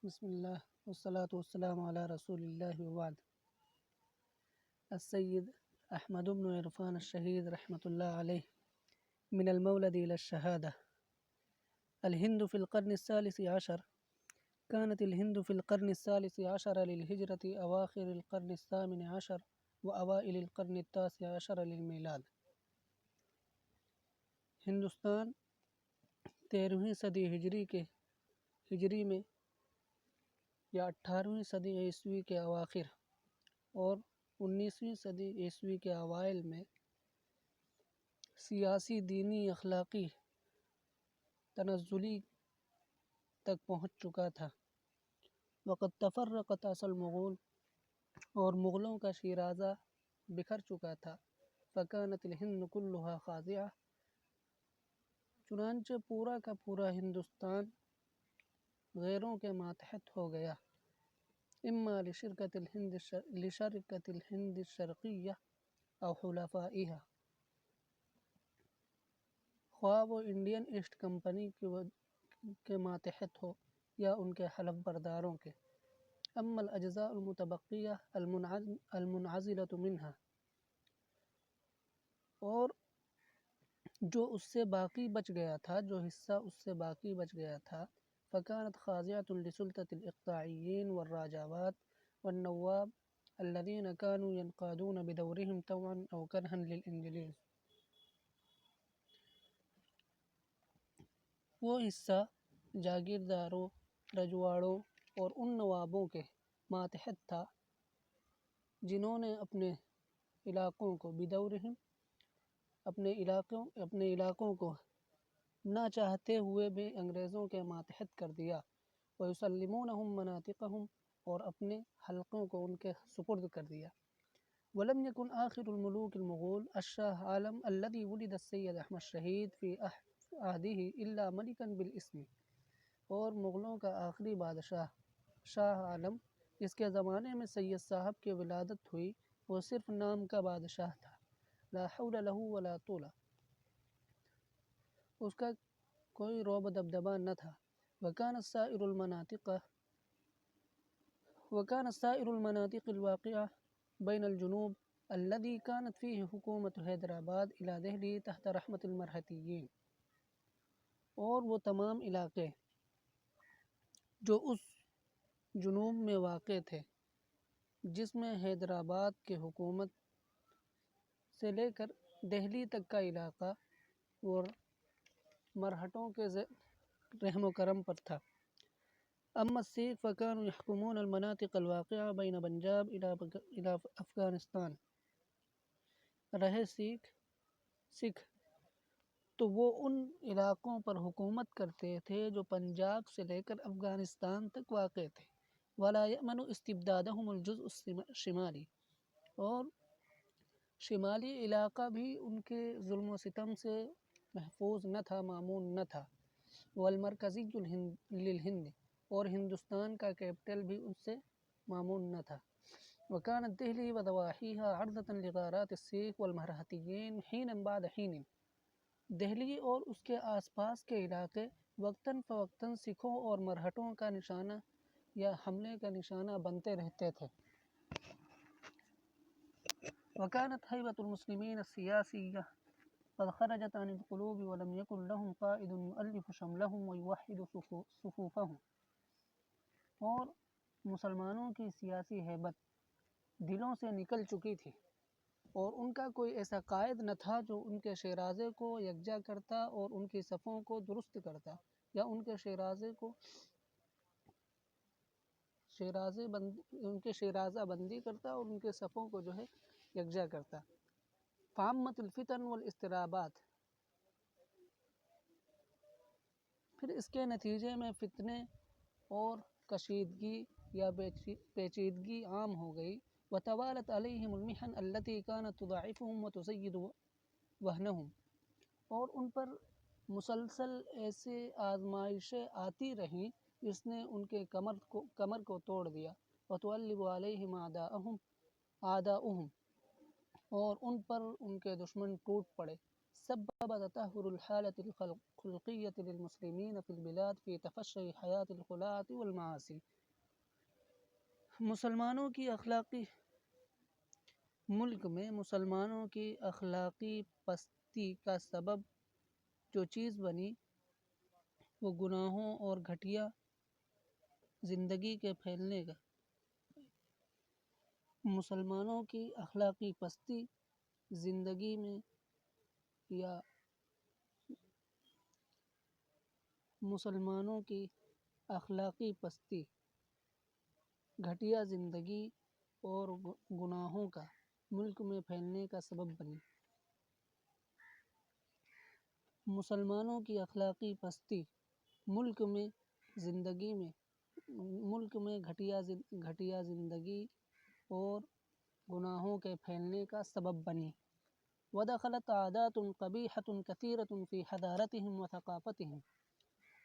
بسم الله والصلاة والسلام على رسول الله وبعد. السيد أحمد بن عرفان الشهيد رحمة الله عليه من المولد إلى الشهادة. الهند في القرن الثالث عشر. كانت الهند في القرن الثالث عشر للهجرة أواخر القرن الثامن عشر وأوائل القرن التاسع عشر للميلاد. ہندوستان 13ویں صدی ہجری میں یا 18ویں صدی عیسوی کے اواخر اور 19ویں صدی عیسوی کے اوائل میں سیاسی، دینی، اخلاقی تنزلی تک پہنچ چکا تھا. وقد تفرقت اصل مغول اور مغلوں کا شیرازہ بکھر چکا تھا. فکانت الہند کلھا خاضعہ، چنانچہ پورا کا پورا ہندوستان غیروں کے ماتحت ہو گیا. اما لشرکت الہند الشرقیہ او حلفائها، خواہ وہ انڈین ایسٹ کمپنی کے ماتحت ہو یا ان کے حلف برداروں کے. اما الاجزاء المتبقیہ المنعزلۃ منها، اور جو اس سے باقی بچ گیا تھا، جو حصہ اس سے باقی بچ گیا تھا، فكانت خاضعة لسلطة الإقطاعيين والراجاوات والنواب الذين كانوا ينقادون بدورهم طوعا أو كرها للإنجليز. وہ حصہ جاگیرداروں، رجواڑوں اور ان نوابوں کے ماتحت تھا جنہوں نے اپنے علاقوں کو بدورہم، اپنے علاقوں کو نہ چاہتے ہوئے بھی انگریزوں کے ماتحت کر دیا. وَيُسَلِّمُونَهُمْ مَنَاطِقَهُمْ، اور اپنے حلقوں کو ان کے سپرد کر دیا. وَلَمْ يَكُنْ آخِرُ الْمُلُوكِ الْمُغُول الشاہ عالم الذي ولد السید احمد شہید فی عہدہ الا ملکا بالاسم، اور مغلوں کا آخری بادشاہ شاہ عالم جس کے زمانے میں سید صاحب کی ولادت ہوئی، وہ صرف نام کا بادشاہ تھا. لا حول له ولا طول، اس کا کوئی روب دبدبا نہ تھا. وكان سائر المناطق الواقعة بين الجنوب الذي كانت فيه حكومة حیدرآباد إلى دہلی تحت رحمة المرہٹیین، اور وہ تمام علاقے جو اس جنوب میں واقع تھے جس میں حیدرآباد کی حکومت سے لے کر دہلی تک کا علاقہ وہ مرہٹوں کے رحم و کرم پر تھا. اما السکھ فكانوا يحكمون المناطق الواقعة بين پنجاب إلى افغانستان. رہے سکھ تو وہ ان علاقوں پر حکومت کرتے تھے جو پنجاب سے لے کر افغانستان تک واقع تھے. ولا يأمن استبدادهم الجزء الشمالی، اور شمالی علاقہ بھی ان کے ظلم و ستم سے محفوظ نہ تھا، مامون نہ تھا. والمرکزی للہند، اور ہندوستان کا کیپٹل بھی اس سے مامون نہ تھا. وكانت دہلی وضواحیها عرضة لغارات السکھ والمرہٹیین حینا بعد حین، دہلی اور اس کے آس پاس کے علاقے وقتاً فوقتاً سکھوں اور مرہٹوں کا نشانہ یا حملے کا نشانہ بنتے رہتے تھے. وكانت هيبة المسلمين السياسية قد خرجت عن القلوب ولم يكن لهم قائد يؤلف شملهم ويوحد صفوفهم، اور مسلمانوں کی سیاسی ہیبت دلوں سے نکل چکی تھی اور ان کا کوئی ایسا قائد نہ تھا جو ان کے شیرازے کو یکجا کرتا اور ان کی صفوں کو درست کرتا، یا ان کے شیرازہ بندی کرتا اور ان کے صفوں کو جو ہے یکجا کرتا. فعمت الفتن والاضطرابات، پھر اس کے نتیجے میں فتنے اور کشیدگی یا پیچیدگی عام ہو گئی. وتوالت علیہم المحن التي كانت تضاعفهم وتزيد وهنهم، اور ان پر مسلسل ایسے آزمائشیں آتی رہیں جس نے ان کے کمر کو توڑ دیا. وتغلب علیہم اعداؤہم، اور ان پر ان کے دشمن ٹوٹ پڑے. سبب تدهور الحالة الخلقية للمسلمين في البلاد في تفشي حياة الخلاعة والمعاصي۔ ملک میں مسلمانوں کی اخلاقی پستی کا سبب جو چیز بنی وہ گناہوں اور گھٹیا زندگی کے پھیلنے کا۔ مسلمانوں کی اخلاقی پستی زندگی میں یا مسلمانوں کی اخلاقی پستی گھٹیا زندگی اور گناہوں کا ملک میں پھیلنے کا سبب بنی۔ مسلمانوں کی اخلاقی پستی ملک میں گھٹیا زندگی اور گناہوں کے پھیلنے کا سبب بنی۔ ودخلت عادات قبیحة كثيرة في حضارتهم وثقافتهم،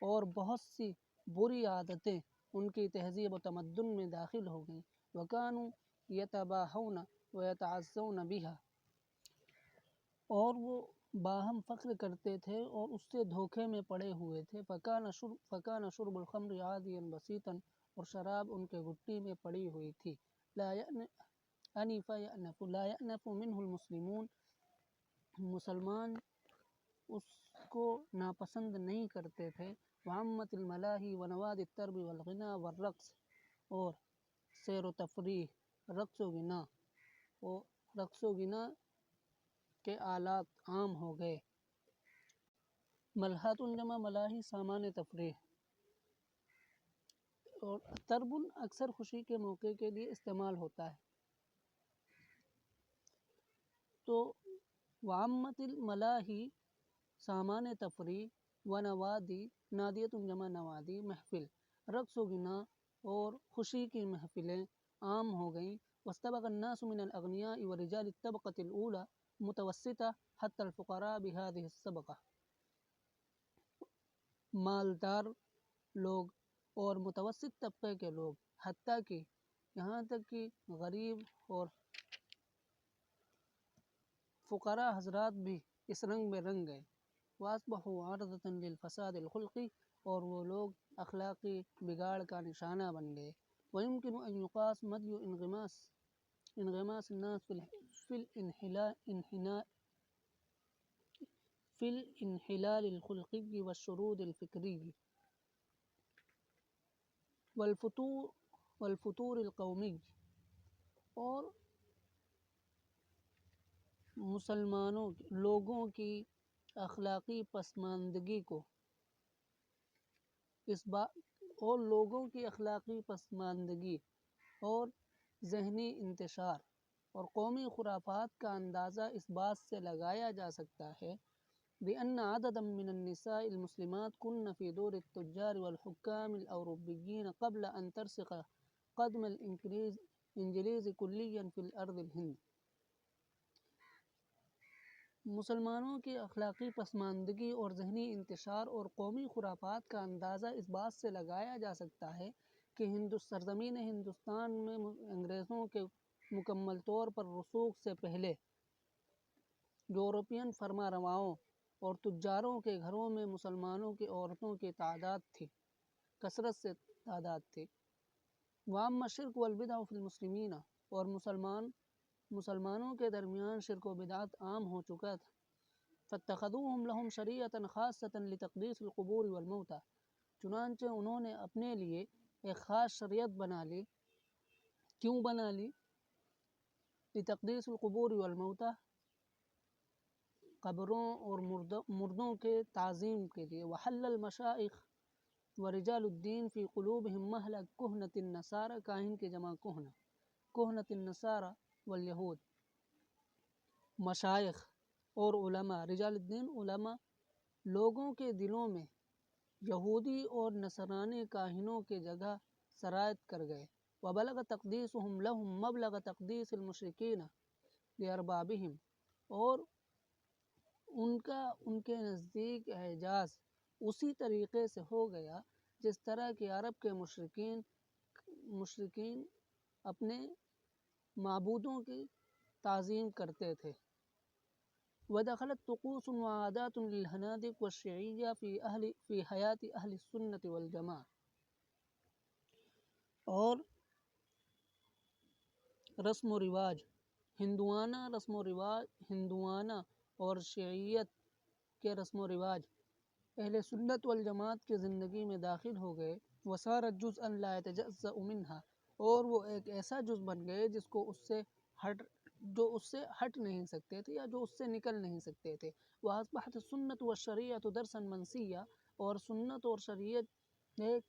اور بہت سی بری عادتیں ان کی تہذیب و تمدن میں داخل ہو گئیں۔ وكانوا يتباهون ويتعزون بها، اور وہ باہم فخر کرتے تھے اور اس سے دھوکے میں پڑے ہوئے تھے۔ فكان شرب الخمر عاديا بسيطا، اور شراب ان کے گھٹی میں پڑی ہوئی تھی۔ لا يأنف منه المسلمون، مسلمان اس کو ناپسند نہیں کرتے تھے۔ وعمت الملاہی ونوادی الطرب والغنا والرقص، اور سیر و تفریح، رقص و غنا کے آلات عام ہو گئے۔ ملہات جمع ملاہی، سامان تفریح، اور طرب اکثر خوشی کے موقع کے لیے استعمال ہوتا ہے۔ تو وعمت الملاہی سامان تفریح، ونوادی نادیۃ جمع نوادی محفل، رقص و غنا اور خوشی کی محفلیں عام ہو گئیں۔ واستبق الناس من الاغنیاء ورجال الطبقة الاولى متوسطة حتى الفقراء بهذه السبقة، مالدار لوگ اور متوسط طبقے کے لوگ یہاں تک کہ غریب اور فقراء حضرات بھی اس رنگ میں رنگ گئے۔ وَأَصْبَحُوا عَرْضَةً لِلْفَسَادِ الْخُلْقِي، اور وہ لوگ اخلاقی بگاڑ کا نشانہ بن گئے۔ وَيُمْكِنُ أَنْ يُقَاسَ مَدْيُ انغماس الناس في الانحلال الخلقي والشرود الفكري والفتور القومي، اور لوگوں کی اخلاقی پسماندگی اور ذہنی انتشار اور قومی خرافات کا اندازہ اس بات سے لگایا جا سکتا ہے بأن عددا من النساء المسلمات كن في دور التجار والحكام الأوروبيين قبل أن ترسخ قدم الإنجليز كليا في الأرض الهند۔ مسلمانوں کی اخلاقی پسماندگی اور ذہنی انتشار اور قومی خرافات کا اندازہ اس بات سے لگایا جا سکتا ہے کہ سرزمین ہندوستان میں انگریزوں کے مکمل طور پر رسوخ سے پہلے یورپین فرما رواؤں اور تجاروں کے گھروں میں مسلمانوں کی عورتوں کی کثرت سے تعداد تھی۔ وعم الشرک والبدع فی المسلمین، اور مسلمانوں کے درمیان شرک و بدعت عام ہو چکا تھا۔ فاتخذوهم لهم شریعة خاصة لتقدیس القبور والموتى، چنانچہ انہوں نے اپنے لیے ایک خاص شریعت بنا لی۔ کیوں بنا لی؟ لتقدیس القبور والموتى، قبروں اور مردوں کے تعظیم کے لیے۔ وحل المشائخ ورجال الدین فی قلوبهم مہل کہنة النصارى، کاہن کی جمع کہنة النصارى والیہود، مشائخ اور علماء، رجال الدین علماء، لوگوں کے دلوں میں یہودی اور نصرانی کاہنوں کی جگہ سرایت کر گئے۔ وبلغ تقدیسهم لهم مبلغ تقدیس المشرکین لاربابهم، اور ان کے نزدیک اعجاز اسی طریقے سے ہو گیا جس طرح کہ عرب کے مشرکین اپنے معبودوں کی تعظیم کرتے تھے۔ ودخلت طقوس وعادات للهنادق والشيعية في حياة أهل السنة والجماعة. اور رسم و رواج، ہندوانہ اور شیعیت کے رسم و رواج اہل سنت والجماعت کی زندگی میں داخل ہو گئے. وصارت جزءا لا يتجزأ منها، اور وہ ایک ایسا جز بن گئے جو اس سے ہٹ نہیں سکتے تھے یا جو اس سے نکل نہیں سکتے تھے. وأصبحت السنة والشریعة درسا منسیا، اور سنت اور شریعت ایک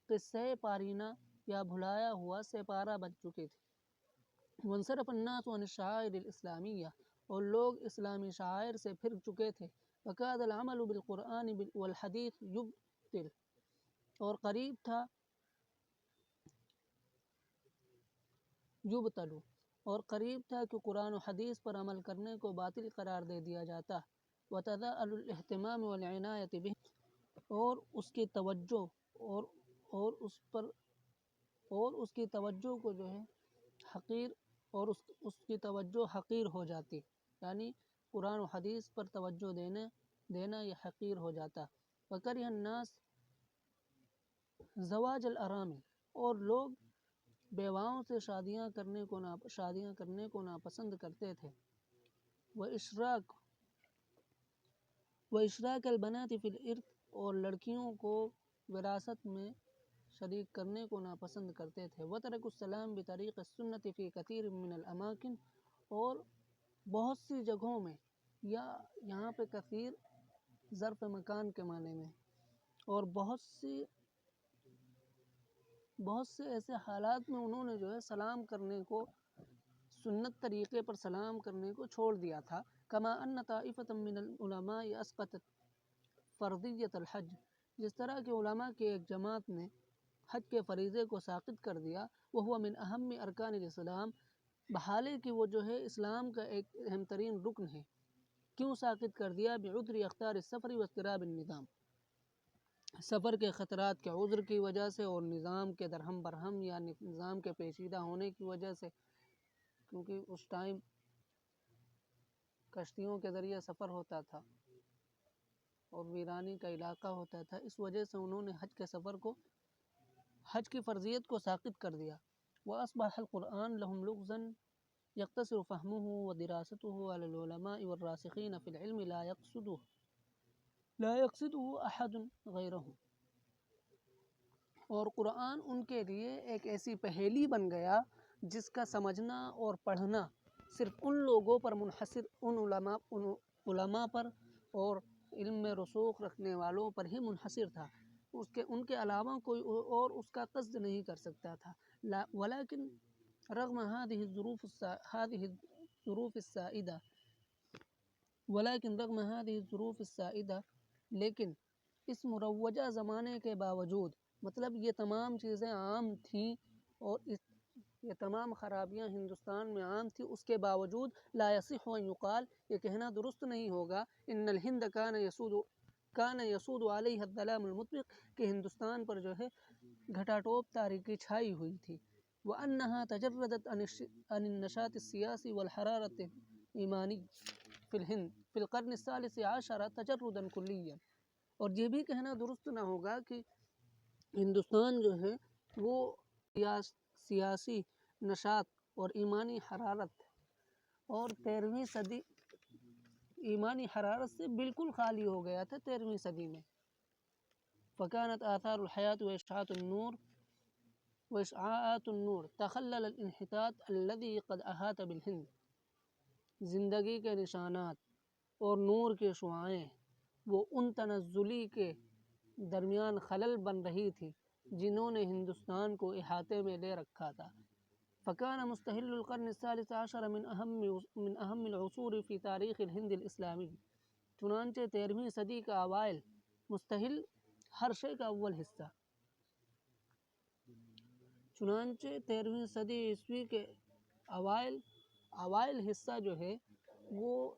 قصہ پارینہ یا بھلایا ہوا سپارہ بن چکے تھے. وانصرف الناس عن الشعائر الاسلامیہ، اور لوگ اسلامی شعائر سے پھر چکے تھے. وكاد العمل بالقرآن والحدیث یبطل، اور قریب تھا کہ قرآن و حدیث پر عمل کرنے کو باطل قرار دے دیا جاتا. وتضاءل الاہتمام والعنایۃ به، اور اس کی توجہ اور اس کی توجہ کو جو ہے حقیر، اور اس کی توجہ حقیر ہو جاتی، یعنی قرآن و حدیث پر توجہ دینا یہ حقیر ہو جاتا. وکرہ الناس زواج الارامل، اور لوگ بیواؤں سے شادیاں کرنے کو ناپسند کرتے تھے. واشراک البنات فی الارث، اور لڑکیوں کو وراثت میں شریک کرنے کو ناپسند کرتے تھے. وترکوا السلام بطریق السنت فی کثیر من الاماکن، اور بہت سی جگہوں میں، یا یہاں پہ کثیر ظرف مکان کے معنی میں، اور بہت سے ایسے حالات میں انہوں نے جو ہے سلام کرنے کو، سنت طریقے پر سلام کرنے کو چھوڑ دیا تھا. کما ان طائفۃ من العلماء اسقطت فرضیۃ الحج، جس طرح کے علماء کی ایک جماعت نے حج کے فریضے کو ساقط کر دیا. وہو من اہم ارکان الاسلام، بحالے کہ وہ جو ہے اسلام کا ایک اہم ترین رکن ہے. کیوں ساقط کر دیا؟ بعذر اختیار السفر واضطراب النظام، سفر کے خطرات کے عذر کی وجہ سے، اور نظام کے درہم برہم یا نظام کے پیچیدہ ہونے کی وجہ سے، کیونکہ اس ٹائم کشتیوں کے ذریعے سفر ہوتا تھا اور ویرانی کا علاقہ ہوتا تھا. اس وجہ سے انہوں نے حج کی فرضیت کو ساقط کر دیا. وأصبح القرآن لهم لغزا يقتصر فهمه ودراسته على العلماء والراسخين في العلم لا يقصده أحد غيرهم، اور قرآن ان کے لیے ایک ایسی پہیلی بن گیا جس کا سمجھنا اور پڑھنا صرف ان لوگوں پر منحصر، ان علماء پر اور علم میں رسوخ رکھنے والوں پر ہی منحصر تھا. ان کے علاوہ کوئی اور اس کا قصد نہیں کر سکتا تھا. ولكن رغم هذه الظروف السائدة، لیکن اس مروجہ زمانے کے باوجود، مطلب یہ تمام چیزیں عام تھیں اور یہ تمام خرابیاں ہندوستان میں عام تھیں، اس کے باوجود لا يصح ان يقال، یہ کہنا درست نہیں ہوگا، ان الہند كان يسود علیہ الظلام المطبق، کہ ہندوستان پر جو ہے گھٹا ٹوپ تاریکی چھائی ہوئی تھی. وأنها تجردت عن النشاط السیاسی والحرارة الإيمانی في الهند في القرن الثالث عشر تجردا کلیا، اور یہ بھی کہنا درست نہ ہوگا کہ ہندوستان جو ہے وہ سیاسی نشاط اور ایمانی حرارت اور 13ویں صدی ایمانی حرارت سے بالکل خالی ہو گیا تھا 13ویں صدی میں. فكانت آثار الحياة وإشعاعات النور تخلل الانحطاط الذي قد أحاط بالهند، زندگی کے نشانات اور نور کے شعاعیں وہ ان تنزلی کے درمیان خلل بن رہی تھی جنہوں نے ہندوستان کو احاطے میں لے رکھا تھا. فكان مستهل القرن الثالث عشر من أهم العصور في تاریخ الہند الاسلامی، چنانچہ 13ویں صدی کا اوائل، مستہل ہر شے کا اول حصہ، چنانچہ 13ویں صدی عیسوی کے اوائل حصہ جو ہے وہ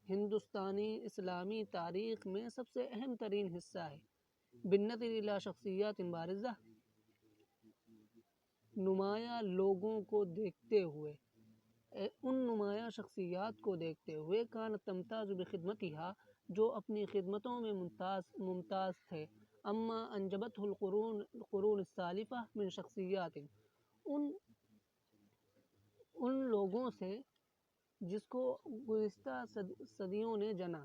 ہندوستانی اسلامی تاریخ میں سب سے اہم ترین حصہ ہے. بالنظر الى شخصیات بارزہ، نمایاں لوگوں کو دیکھتے ہوئے، ان نمایاں شخصیات کو دیکھتے ہوئے کانت تمتاز بخدمتها جو اپنی خدمتوں میں ممتاز تھے، اما انجبته القرون السالفہ من شخصیات ان لوگوں سے جس کو گزشتہ صدیوں نے جنا۔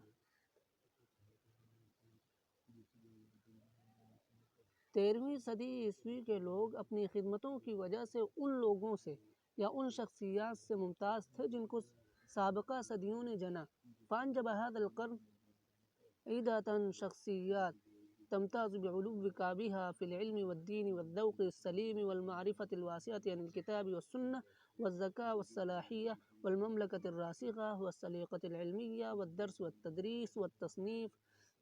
13ویں صدی عیسوی کے لوگ اپنی خدمتوں کی وجہ سے ان لوگوں سے یا ان شخصیات سے ممتاز تھے جن کو سابقہ صدیوں نے جنا۔ فانجب هذا القرن عدة شخصیات تمتاز بعلو كعبها في العلم والدين والذوق السليم والمعرفة الواسعة عن الكتاب والسنة والذكاء والصلاحية والمملكة الراسخة والسليقة العلمية والدرس والتدريس والتصنيف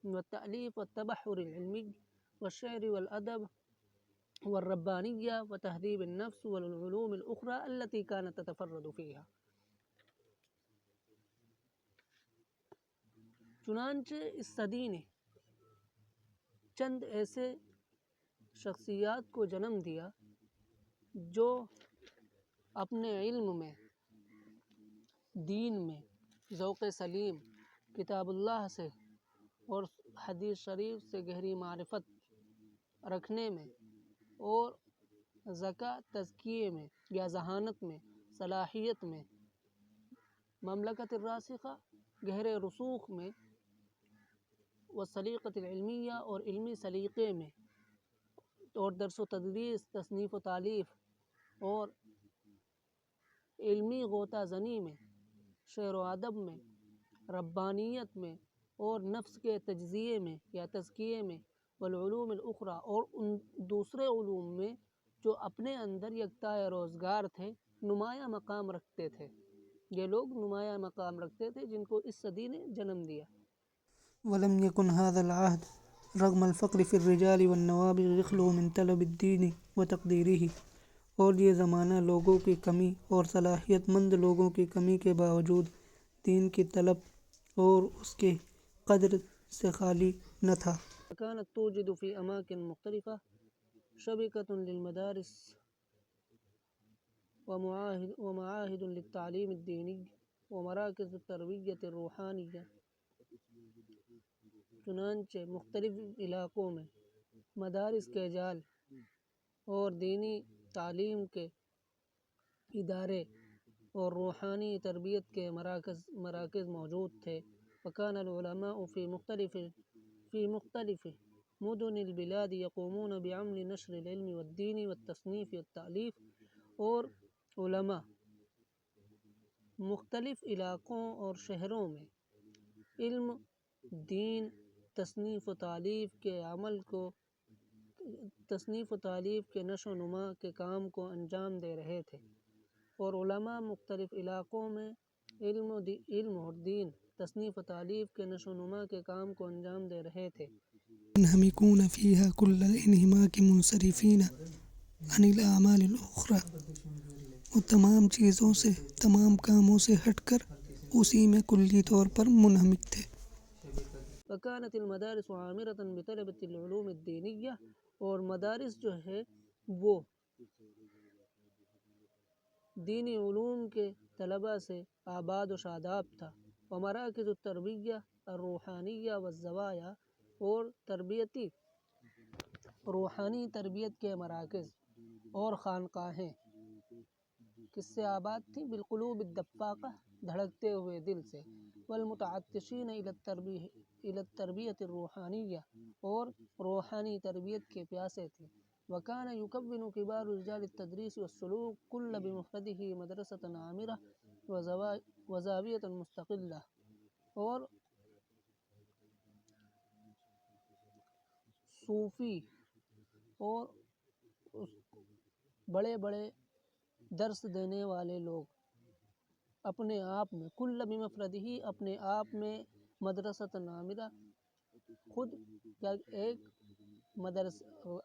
والتأليف والتبحر العلمي والشعر والأدب والربانية وتهذيب النفس والعلوم الأخرى التي كانت تتفرد فيها۔ چنانچہ اس صدی نے چند ایسے شخصیات کو جنم دیا جو اپنے علم میں، دین میں، ذوق سلیم، کتاب اللہ سے اور حدیث شریف سے گہری معرفت رکھنے میں، اور ذکاء تزکیے میں یا ذہانت میں، صلاحیت میں، مملکت الراسخہ گہرے رسوخ میں، والسلیقۃ العلمیہ اور علمی سلیقے میں، اور درس و تدریس، تصنیف و تالیف اور علمی غوطہ زنی میں، شعر و ادب میں، ربانیت میں اور نفس کے تجزیے میں یا تزکیے میں، والعلوم الاخرى اور ان دوسرے علوم میں جو اپنے اندر یکتائے روزگار تھے، نمایاں مقام رکھتے تھے۔ یہ لوگ نمایاں مقام رکھتے تھے جن کو اس صدی نے جنم دیا۔ ولم يكن هذا العهد رغم الفقر في الرجال والنوابغ يخلو من طلب الدين وتقديره، اور یہ زمانہ لوگوں کی کمی اور صلاحیت مند لوگوں کی کمی کے باوجود دین کی طلب اور اس کے قدر سے خالی نہ تھا۔ كانت توجد في أماكن مختلفة شبكة للمدارس ومعاهد للتعليم الديني ومراكز التربية الروحانية۔ چنانچہ مختلف علاقوں میں مدارس کے جال اور دینی تعلیم کے ادارے اور روحانی تربیت کے مراکز موجود تھے۔ وكان العلماء في مختلف مدن البلاد يقومون بعمل نشر العلم والدين والتصنيف والتأليف، اور علماء مختلف علاقوں اور شہروں میں علم، دین، تصنیف و تالیف کے نشو و نما کے کام کو انجام دے رہے تھے، اور علماء مختلف علاقوں میں علم اور دین، تصنیف و تالیف کے نشو و نما کے کام کو انجام دے رہے تھے۔ ينهمكون فيها كل الانهماك منصرفين عن الأعمال الأخرى، وہ تمام چیزوں سے، تمام کاموں سے ہٹ کر اسی میں کلی طور پر منہمک تھے۔ وكانت المدارس عامرة بطلبة العلوم الدينية، اور مدارس جو ہے وہ دینی علوم کے طلباء سے آباد و شاداب تھا۔ ومراکز التربیہ الروحانیہ والزوایا، اور روحانی تربیت کے مراکز اور خانقاہیں کس سے آباد تھیں؟ بالقلوب الدفاقہ، دھڑکتے ہوئے دل سے، والمتعطشین الی التربیۃ الروحانیہ، اور روحانی تربیت کے پیاسے تھے۔ وکان یکون کبار رجال التدریس والسلوک کل بمفردہ مدرسۃ عامرہ وزاویۃ مستقلہ، اور صوفی اور بڑے بڑے درس دینے والے لوگ اپنے آپ میں، کل بمفردہ اپنے آپ میں، مدرسۃ عامرہ خود ایک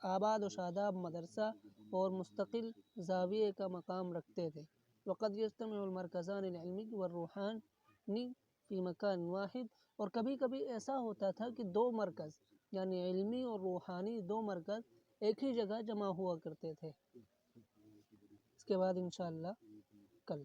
آباد و شاداب مدرسہ اور مستقل زاویے کا مقام رکھتے تھے۔ وقد یجتمع المرکزان العلمی والروحانی فی مکان واحد، اور کبھی کبھی ایسا ہوتا تھا کہ دو مرکز یعنی علمی اور روحانی دو مرکز ایک ہی جگہ جمع ہوا کرتے تھے۔ اس کے بعد انشاءاللہ کل